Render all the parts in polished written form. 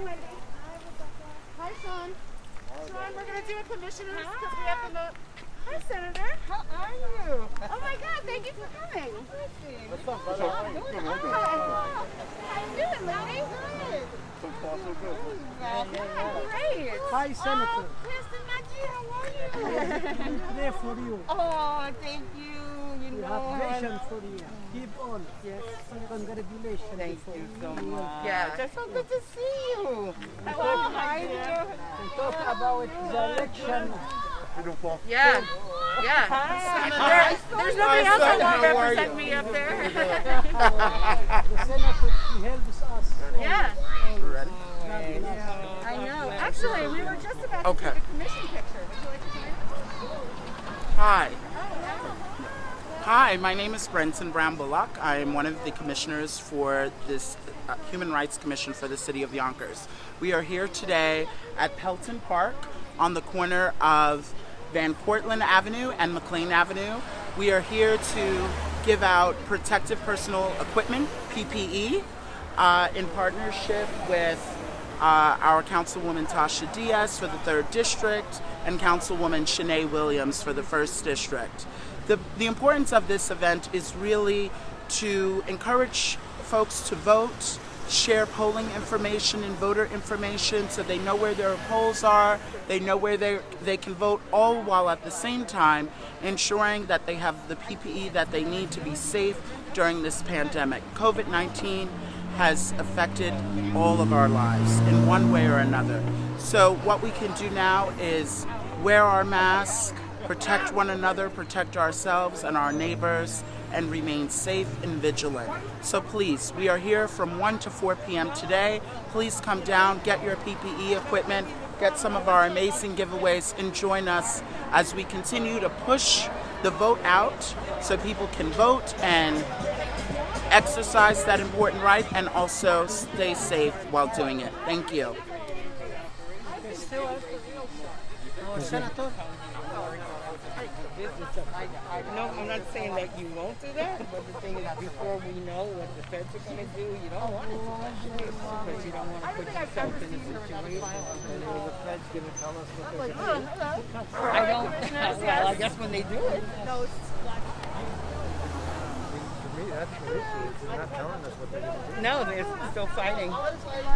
Wendy. Hi, Rebecca. Hi, Sean. Sean, we're going to do a commissioners because we have the Hi, Senator. How are you? Oh my God, thank you for coming. What's up, brother? How you doing, lady? So far, so good. Great. Hi, Senator. Oh, Kristen, how are you? There for you. Oh, thank you. You We know, have vision for you. Keep on. Yes. Congratulations. thank you so much. Yeah. It's so good to see you. Oh, hi there. We talk about the election. Yeah. Yeah. There's nobody else that won't represent me up there. The Senator, he helps us. Yeah. Ready? I know. Actually, we were just about to take a commission picture. Would you like to join us? Hi. Hi, my name is Brenton Brown Bullock. I am one of the commissioners for this Human Rights Commission for the City of Yonkers. We are here today at Pelton Park on the corner of Van Cortlandt Avenue and McLean Avenue. We are here to give out protective personal equipment, PPE, in partnership with our Councilwoman Tasha Diaz for the 3rd District and Councilwoman Shanae Williams for the 1st District. The importance of this event is really to encourage folks to vote, share polling information and voter information so they know where their polls are, they know where they can vote, all while at the same time ensuring that they have the PPE that they need to be safe during this pandemic. COVID-19 has affected all of our lives in one way or another. So what we can do now is wear our mask, protect one another, protect ourselves and our neighbors, and remain safe and vigilant. So please, we are here from 1 to 4 p.m. today. Please come down, get your PPE equipment, get some of our amazing giveaways, and join us as we continue to push the vote out so people can vote and exercise that important right and also stay safe while doing it. Thank you. Senator. No, I'm not saying that you won't do that, but the thing is, before we know what the feds are going to do, you don't want to do that because you don't want to put yourself in a situation where the feds going to tell us what they're going to do. I don't. Well, I guess when they do it. To me, that's the issue. They're not telling us what they're going to do. No, they're still fighting.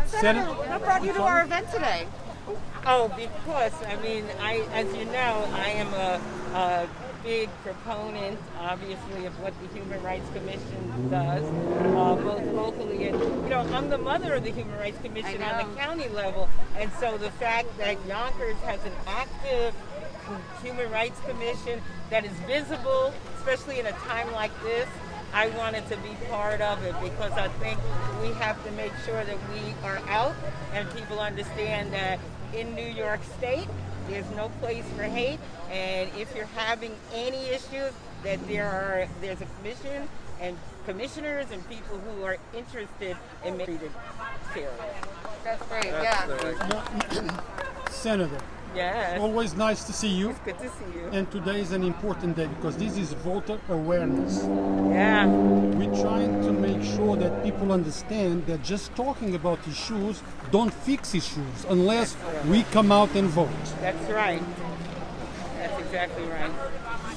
Senator, what brought you to our event today? Oh, because, I mean, as you know, I am a big proponent, obviously, of what the Human Rights Commission does, both locally and, you know, I'm the mother of the Human Rights Commission on the county level, and so the fact that Yonkers has an active Human Rights Commission that is visible, especially in a time like this, I wanted to be part of it because I think we have to make sure that we are out and people understand that in New York State, there's no place for hate, and if you're having any issues, that there's a commission and commissioners and people who are interested in making it fair. That's great, Senator, Yes. always nice to see you. It's good to see you. And today is an important day because this is voter awareness. Yeah. We're trying to make sure that people understand that just talking about issues don't fix issues unless we come out and vote. That's right. That's exactly right.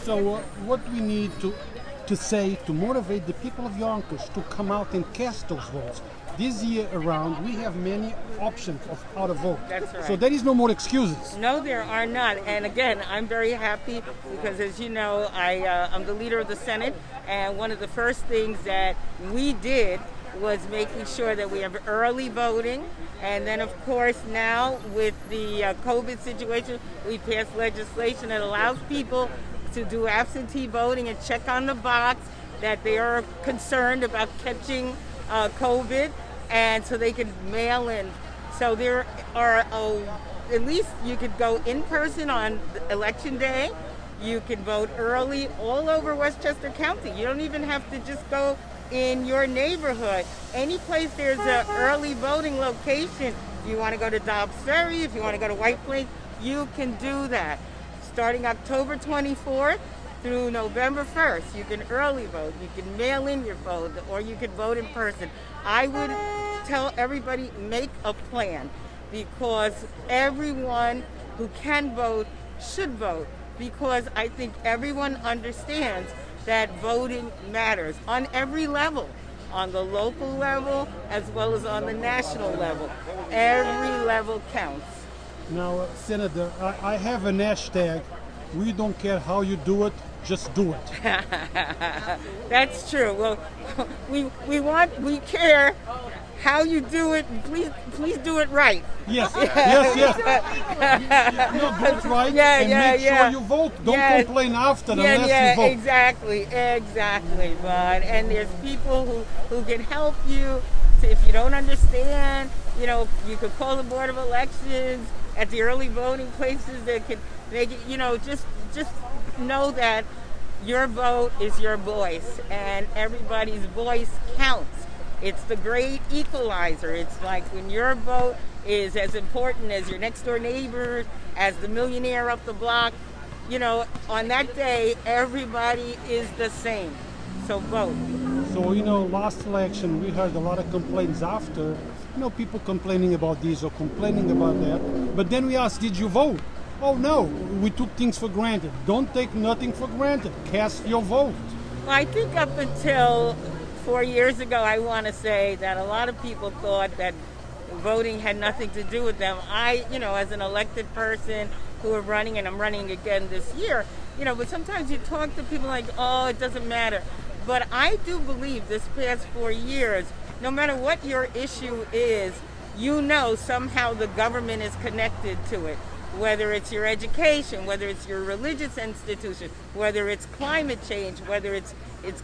So what we need to say to motivate the people of Yonkers to come out and cast those votes. This year around, we have many options of how to vote. That's right. So there is no more excuses. No, there are not. And again, I'm very happy because, as you know, I'm the leader of the Senate, and one of the first things that we did was making sure that we have early voting. And then, of course, now with the COVID situation, we passed legislation that allows people to do absentee voting and check on the box that they are concerned about catching COVID, and so they can mail in. So there are, at least you could go in person on election day. You can vote early all over Westchester County. You don't even have to just go in your neighborhood. Any place there's an early voting location, if you want to go to Dobbs Ferry, if you want to go to White Plains, you can do that. Starting October 24th through November 1st. You can early vote, you can mail in your vote, or you can vote in person. I would tell everybody, make a plan, because everyone who can vote should vote, because I think everyone understands that voting matters on every level, on the local level as well as on the national level. Every level counts. Now, Senator, I have an hashtag. We don't care how you do it, just do it. That's true. Well, we care how you do it, and please do it right. Yes, yes. No, do it right and make sure you vote. Don't complain after unless you vote. Exactly, bud. And there's people who can help you. So if you don't understand, you could call the Board of Elections at the early voting places that can make it, just know that your vote is your voice, and everybody's voice counts. It's the great equalizer. It's like when your vote is as important as your next door neighbor, as the millionaire up the block, on that day, everybody is the same. So vote. So, last election, we heard a lot of complaints after, people complaining about this or complaining about that. But then we asked, did you vote? Oh, no, we took things for granted. Don't take nothing for granted. Cast your vote. Well, I think up until 4 years ago, I want to say that a lot of people thought that voting had nothing to do with them. I, as an elected person who are running, and I'm running again this year, but sometimes you talk to people like, oh, it doesn't matter. But I do believe this past 4 years, no matter what your issue is, somehow the government is connected to it. Whether it's your education, whether it's your religious institution, whether it's climate change, whether it's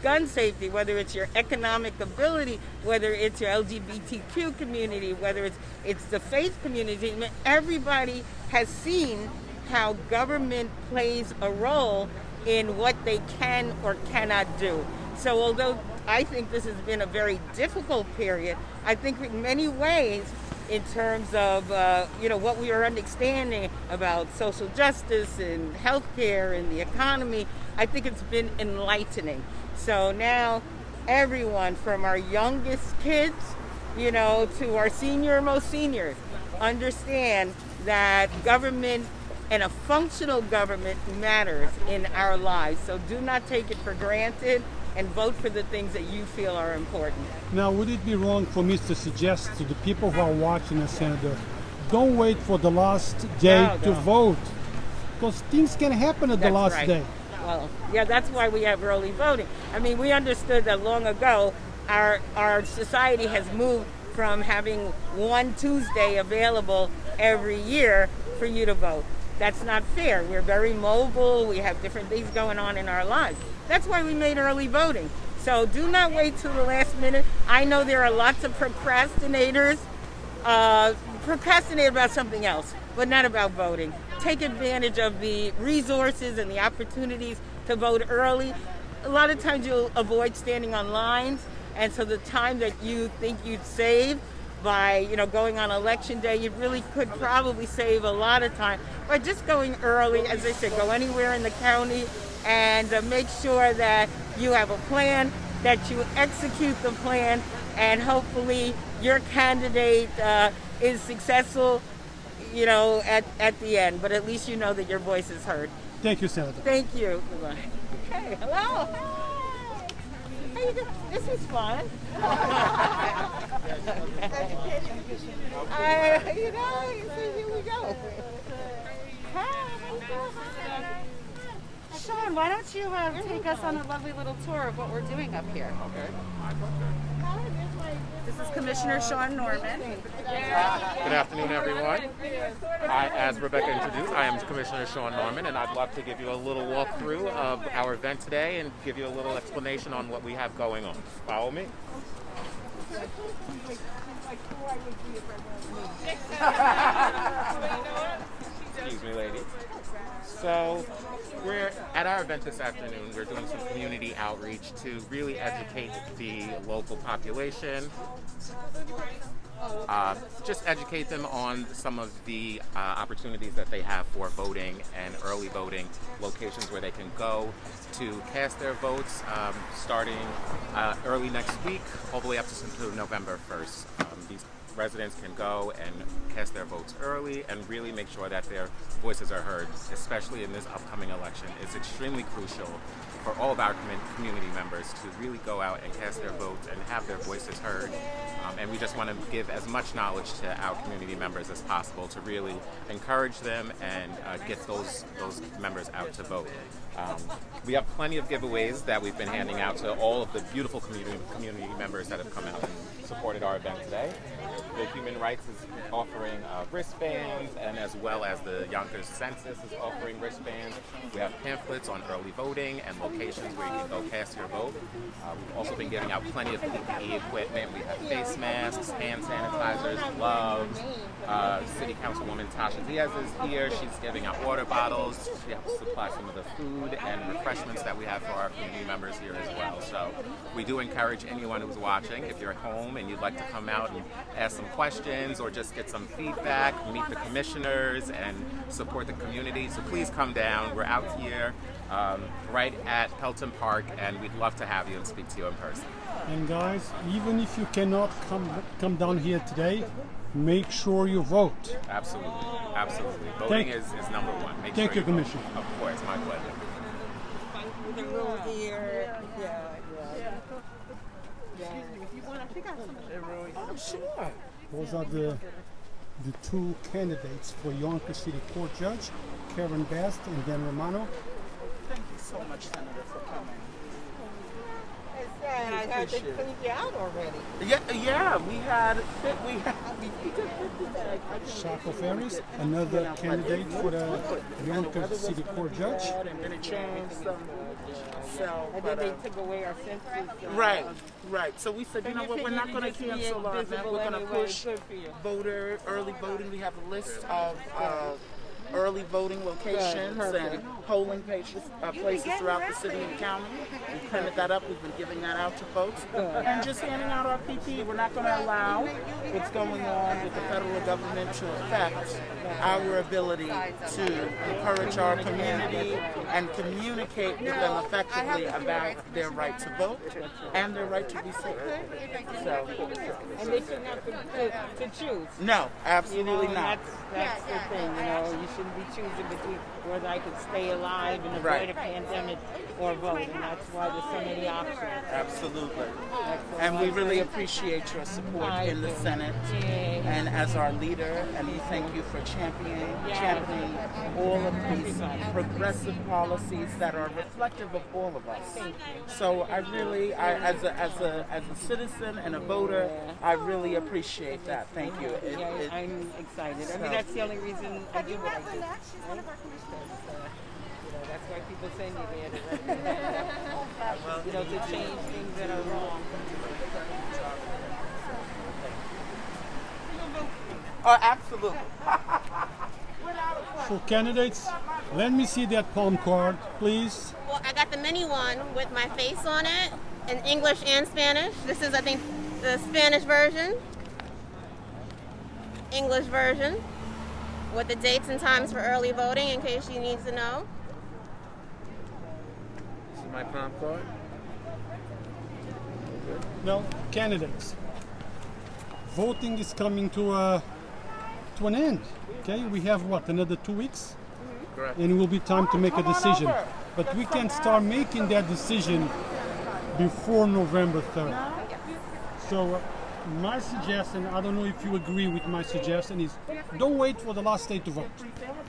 gun safety, whether it's your economic ability, whether it's your LGBTQ community, whether it's the faith community. I mean, everybody has seen how government plays a role in what they can or cannot do. So although I think this has been a very difficult period, I think in many ways, in terms of what we are understanding about social justice and healthcare and the economy, I think it's been enlightening. So now everyone from our youngest kids, to our most seniors, understand that government and a functional government matters in our lives. So do not take it for granted, and vote for the things that you feel are important. Now, would it be wrong for me to suggest to the people who are watching us, Senator, don't wait for the last day to vote, because things can happen at the last day. Well, that's why we have early voting. I mean, we understood that long ago. Our society has moved from having one Tuesday available every year for you to vote. That's not fair. We're very mobile. We have different things going on in our lives. That's why we made early voting. So do not wait till the last minute. I know there are lots of procrastinators, procrastinate about something else, but not about voting. Take advantage of the resources and the opportunities to vote early. A lot of times you'll avoid standing on lines, and so the time that you think you'd save by going on election day, you really could probably save a lot of time by just going early. As I said, go anywhere in the county and make sure that you have a plan, that you execute the plan, and hopefully your candidate is successful, at the end. But at least you know that your voice is heard. Thank you, Senator. Thank you. Goodbye. Okay, hello. How you doing? This is fun. Here we go. Hi. Sean, why don't you take us on a lovely little tour of what we're doing up here? Okay. This is Commissioner Sean Norman. Good afternoon, everyone. As Rebecca introduced, I am Commissioner Sean Norman, and I'd love to give you a little walkthrough of our event today and give you a little explanation on what we have going on. Follow me. Excuse me, ladies. So, we're at our event this afternoon. We're doing some community outreach to really educate the local population just educate them on some of the opportunities that they have for voting and early voting locations where they can go to cast their votes starting early next week all the way up to November 1st. These residents can go and cast their votes early and really make sure that their voices are heard, especially in this upcoming election. It's extremely crucial for all of our community members to really go out and cast their votes and have their voices heard. And we just want to give as much knowledge to our community members as possible to really encourage them and get those members out to vote. We have plenty of giveaways that we've been handing out to all of the beautiful community members that have come out and supported our event today. The Human Rights is offering wristbands, and as well as the Yonkers Census is offering wristbands. We have pamphlets on early voting and locations where you can go cast your vote. We've also been giving out plenty of PPE equipment. We have face masks, hand sanitizers, gloves. City Councilwoman Tasha Diaz is here. She's giving out water bottles. She helps supply some of the food and refreshments that we have for our community members here as well. So we do encourage anyone who's watching, if you're at home and you'd like to come out and ask some questions or just get some feedback, meet the commissioners and support the community, so please come down. We're out here right at Pelton Park, and we'd love to have you and speak to you in person. And guys, even if you cannot come down here today, make sure you vote. Absolutely, absolutely. Voting is number one. Thank you, Commissioner. Of course, my pleasure. The room here. Sure. Those are the two candidates for Yonkers City Court Judge, Karen Best and Dan Romano. Thank you so much, Senator, for coming. I got to clean you out already. Yeah, we did 50 bags. Shaco Ferris, another candidate for the Yonkers City Court Judge. And then it changed some. So, And then they took away our census. Right. So we said, you know what, we're not going to cancel our event. We're going to push early voting. We have a list of early voting locations and polling places throughout the city and county. We printed that up. We've been giving that out to folks. And just handing out our PPE. We're not going to allow what's going on with the federal government to affect our ability to encourage our community and communicate with them effectively about their right to vote and their right to be safe. So, And they shouldn't have to choose. no, absolutely not. That's the thing, you shouldn't be choosing between whether I could stay alive and avoid a pandemic or vote, and that's why there's so many options. Absolutely. And we really appreciate your support in the Senate and as our leader, and we thank you for championing all of these progressive policies that are reflective of all of us. So I really, as a citizen and a voter, I really appreciate that. Thank you. I'm excited. I mean, that's the only reason I do what I do. That's why people send you there to change things that are wrong. Oh, absolutely. So candidates, let me see that palm card, please. Well, I got the mini one with my face on it in English and Spanish. This is, I think, the Spanish version. English version with the dates and times for early voting in case you need to know. This is my palm card. No, candidates. Voting is coming to an end. Okay, we have another 2 weeks? Correct. And it will be time to make a decision. But we can start making that decision before November 3rd. So my suggestion, I don't know if you agree with my suggestion, is don't wait for the last day to vote.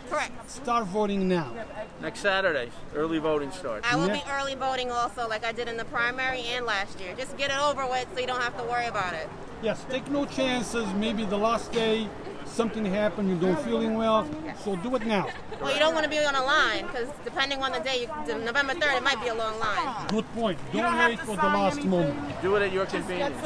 Correct. Start voting now. Next Saturday, early voting starts. I will be early voting also, like I did in the primary and last year. Just get it over with so you don't have to worry about it. Yes, take no chances. Maybe the last day something happened, you don't feeling well, so do it now. Well, you don't want to be on a line because depending on the day, November 3rd, it might be a long line. Good point. Don't wait for the last moment. Do it at your convenience.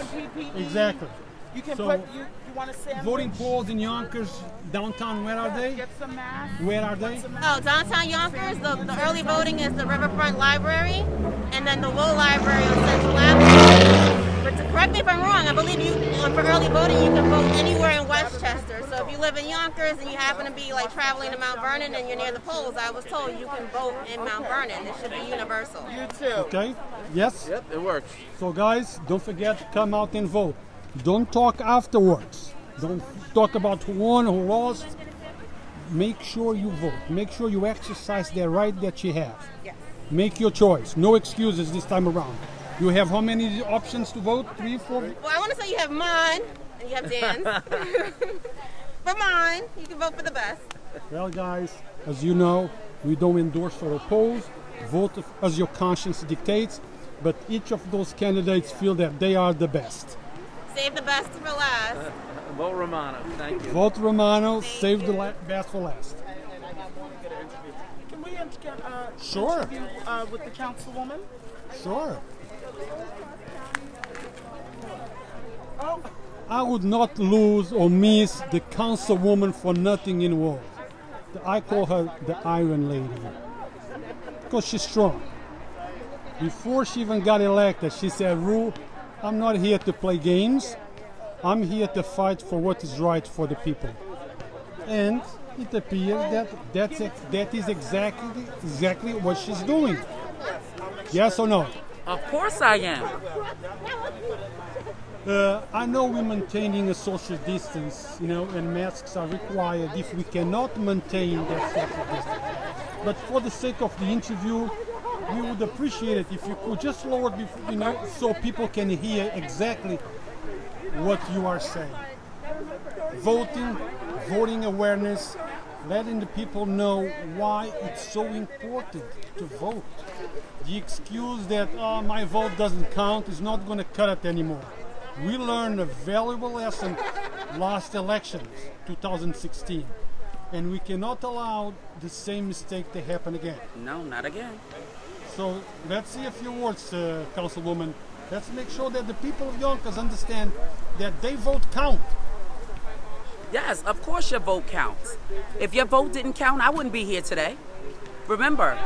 Exactly. You can So, put, you want to sandwich? Voting polls in Yonkers, downtown, where are they? Get some masks. Where are they? Oh, downtown Yonkers, the early voting is the Riverfront Library, and then the Wool Library on Central Avenue. But to correct me if I'm wrong, I believe you for early voting you can vote anywhere in Westchester. So if you live in Yonkers and you happen to be like traveling to Mount Vernon and you're near the polls, I was told you can vote in Mount Vernon. It should be universal. You too. Okay? Yes? Yep, it works. So guys, don't forget to come out and vote. Don't talk afterwards. Don't talk about who won, who lost. Make sure you vote. Make sure you exercise the right that you have. Yes. Make your choice. No excuses this time around. You have how many options to vote? 3, 4? Well, I want to say you have mine and you have Dan's. But mine, you can vote for the best. Well, guys, as you know, we don't endorse or oppose. Vote as your conscience dictates. But each of those candidates feel that they are the best. Save the best for last. Vote Romano. Thank you. Vote Romano. Save the best for last. Can we get Sure. interview with the councilwoman? Sure. I would not lose or miss the councilwoman for nothing in the world. I call her the Iron Lady because she's strong. Before she even got elected, she said, "Ru, I'm not here to play games. I'm here to fight for what is right for the people." And it appears that is exactly what she's doing. Yes or no? Of course I am. I know we're maintaining a social distance, and masks are required if we cannot maintain that social distance. But for the sake of the interview, we would appreciate it if you could just lower it, so people can hear exactly what you are saying. Voting awareness, letting the people know why it's so important to vote. The excuse that my vote doesn't count is not going to cut it anymore. We learned a valuable lesson last elections, 2016, and we cannot allow the same mistake to happen again. No, not again. So let's see a few words, Councilwoman. Let's make sure that the people of Yonkers understand that their vote count. Yes, of course your vote counts. If your vote didn't count, I wouldn't be here today. Remember,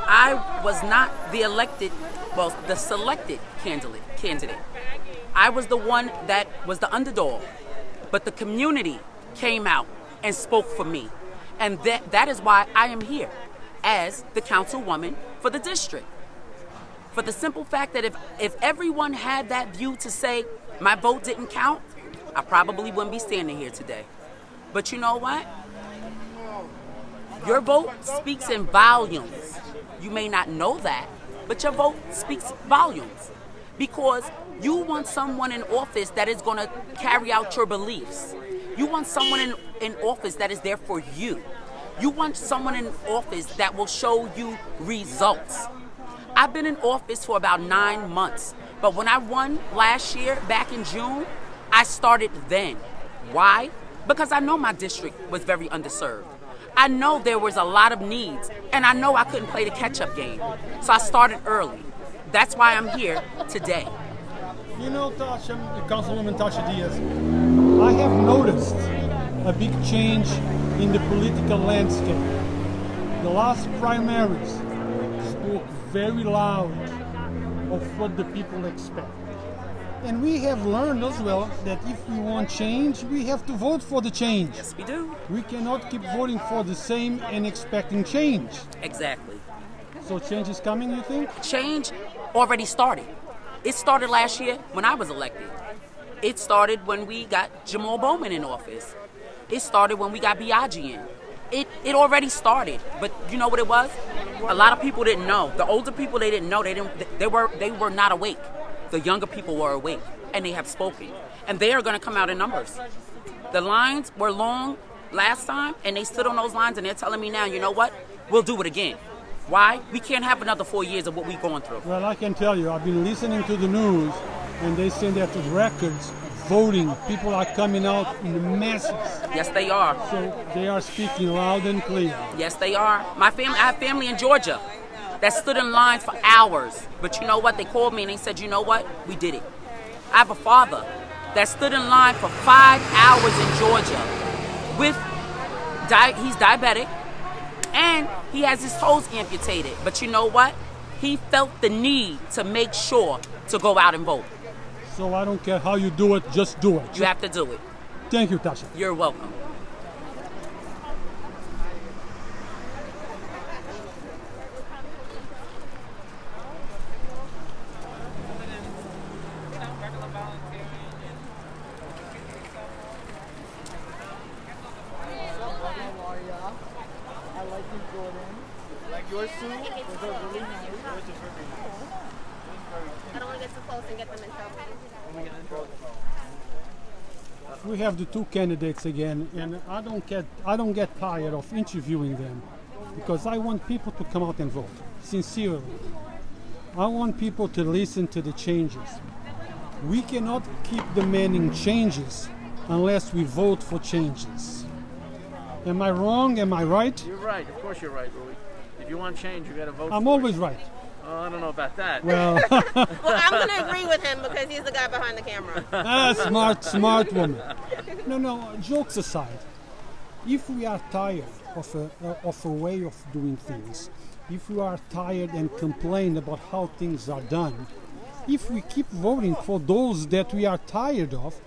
I was not the selected candidate. I was the one that was the underdog, but the community came out and spoke for me. And that is why I am here as the councilwoman for the district. For the simple fact that if everyone had that view to say my vote didn't count, I probably wouldn't be standing here today. But you know what? Your vote speaks in volumes. You may not know that, but your vote speaks volumes. Because you want someone in office that is going to carry out your beliefs. You want someone in office that is there for you. You want someone in office that will show you results. I've been in office for about 9 months, but when I won last year, back in June, I started then. Why? Because I know my district was very underserved. I know there was a lot of needs, and I know I couldn't play the catch-up game. So I started early. That's why I'm here today. Councilwoman Tasha Diaz, I have noticed a big change in the political landscape. The last primaries spoke very loud of what the people expect. And we have learned as well that if we want change, we have to vote for the change. Yes, we do. We cannot keep voting for the same and expecting change. Exactly. So change is coming, you think? Change already started. It started last year when I was elected. It started when we got Jamal Bowman in office. It started when we got Biaggi in. It already started, but you know what it was? A lot of people didn't know. The older people, they didn't know. They were not awake. The younger people were awake, and they have spoken. And they are going to come out in numbers. The lines were long last time, and they stood on those lines, and they're telling me now, you know what? We'll do it again. Why? We can't have another 4 years of what we're going through. Well, I can tell you, I've been listening to the news, and they say that the records, voting, people are coming out in masses. Yes, they are. So they are speaking loud and clear. Yes, they are. I have family in Georgia that stood in lines for hours. But you know what? They called me and they said, you know what? We did it. I have a father that stood in line for 5 hours in Georgia he's diabetic and he has his toes amputated. But you know what? He felt the need to make sure to go out and vote. So I don't care how you do it, just do it. You have to do it. Thank you, Tasha. You're welcome. I like you, Jordan. Like yours too? Those are really nice. I don't want to get too close and get them in trouble. We have the two candidates again, and I don't get tired of interviewing them because I want people to come out and vote. Sincerely. I want people to listen to the changes. We cannot keep demanding changes unless we vote for changes. Am I wrong? Am I right? You're right. Of course you're right, Rui. If you want change, you got to vote I'm for always it. right. Oh, I don't know about that. Well, Well, I'm going to agree with him because he's the guy behind the camera. smart woman. No, jokes aside, if we are tired of a way of doing things, if we are tired and complain about how things are done, if we keep voting for those that we are tired of,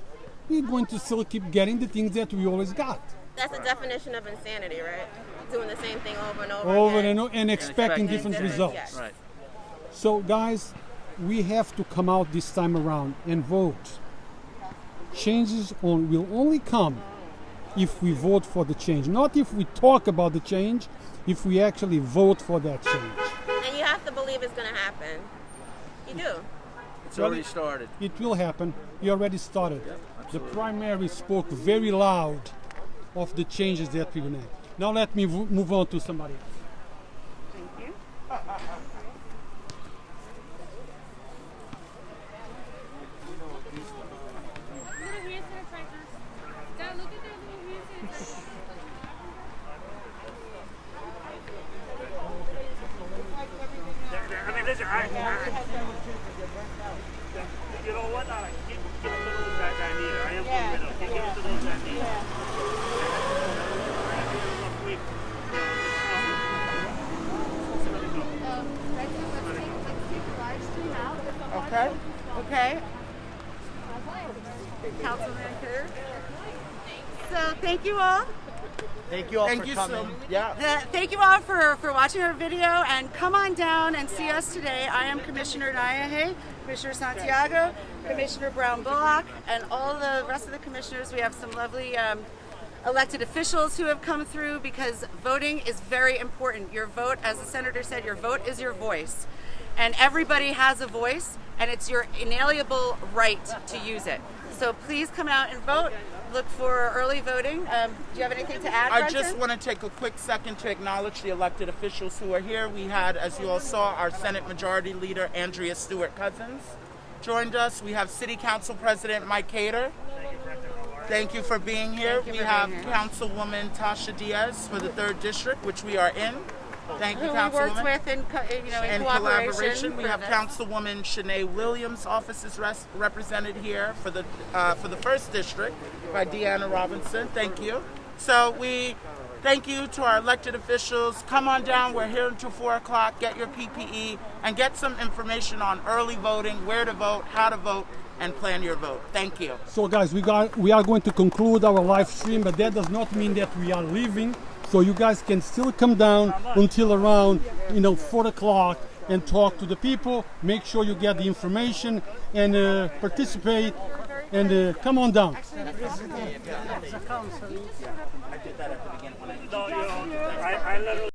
we're going to still keep getting the things that we always got. That's the definition of insanity, right? Doing the same thing over and over, Over again. and expecting different results. Yes. Right. So, guys, we have to come out this time around and vote. Changes will only come if we vote for the change, not if we talk about the change, if we actually vote for that change. And you have to believe it's going to happen. You do. It's already started. It will happen. You already started. The primary spoke very loud of the changes that we will make. Now let me move on to somebody else. Thank you. I mean, listen, you know what? Give it to those guys I need. I am from middle. Give it to those that need. Okay. Okay. Councilman Kerr. So thank you all. Thank you all Thank for you coming. so yeah. Thank you all for watching our video, and come on down and see us today. I am Commissioner Nyahe, Commissioner Santiago, Commissioner Brown Bullock, and all the rest of the commissioners. We have some lovely elected officials who have come through because voting is very important. Your vote, as the senator said, your vote is your voice. And everybody has a voice, and it's your inalienable right to use it. So please come out and vote. Look for early voting. Do you have anything to add, I Brenton? just want to take a quick second to acknowledge the elected officials who are here. We had, as you all saw, our Senate Majority Leader, Andrea Stewart-Cousin, joined us. We have City Council President Mike Cater. Thank you for being here. We have Councilwoman Tasha Diaz for the 3rd District, which we are in. Thank you, who we worked Councilwoman. with in In collaboration. collaboration, we for have this. Councilwoman Shanae Williams' office is represented here for the 1st District by Deanna Robinson. Thank you. So we thank you to our elected officials. Come on down. We're here until 4 o'clock. Get your PPE and get some information on early voting, where to vote, how to vote, and plan your vote. Thank you. So guys, we are going to conclude our live stream, but that does not mean that we are leaving. So you guys can still come down until around 4 o'clock and talk to the people. Make sure you get the information and participate and come on down. I did that at the beginning when I No, I literally